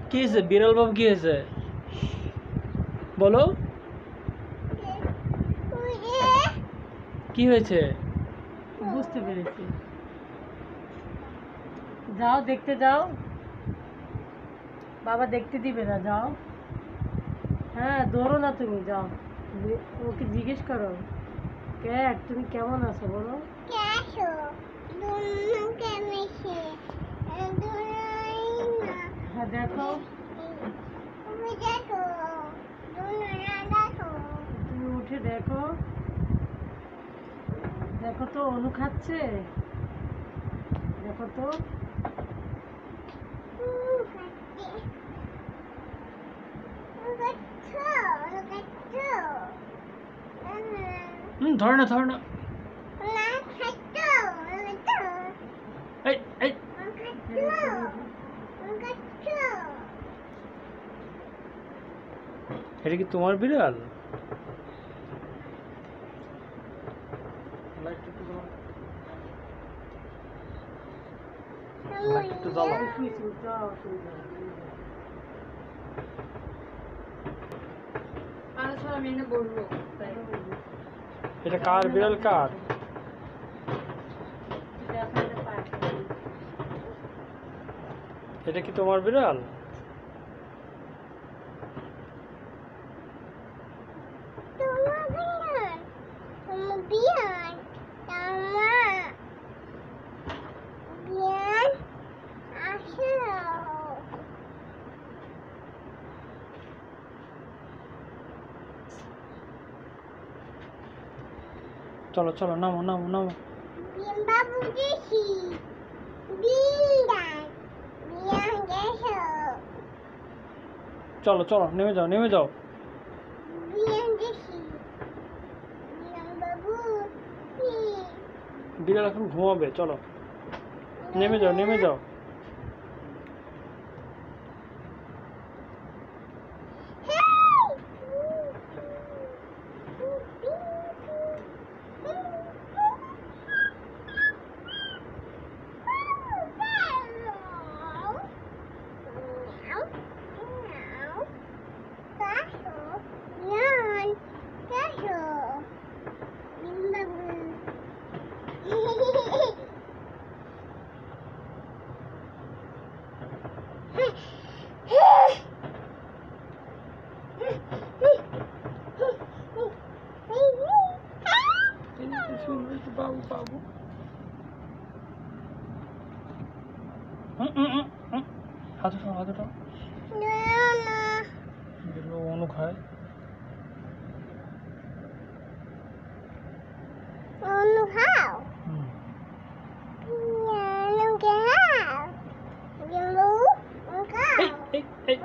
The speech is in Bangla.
কি হয়েছে বিড়াল বাবু, কি হয়েছে বলো, কি হয়েছে? বুঝতে পেরেছি, যাও দেখতে যাও, বাবা দেখতে দিবে না, যাও। হ্যাঁ দৌড়ো না, তুমি যাও, ওকে জিজ্ঞেস করো ক্যাট তুমি কেমন আছো বলো। হ্যাঁ দেখো, তুমি উঠে দেখো, দেখো তো অনু খাচ্ছে, দেখো তো। ধরে না, ধরে না, এই এই এটা কি তোমার বিড়াল? একটু জ্বালাও। এটা কার বিড়াল, কার? এটা কি তোমার বিড়াল? চলো চলো, নামো নামো নামো। চলো চলো, নেমে যাও, নেমে যাও। বিড়াল এখন ঘুমাবে, চলো নেমে যাও, নেমে যাও। বাবু বাবু, হাত উঠাও, হাত উঠাও। অনু খায়। এই এই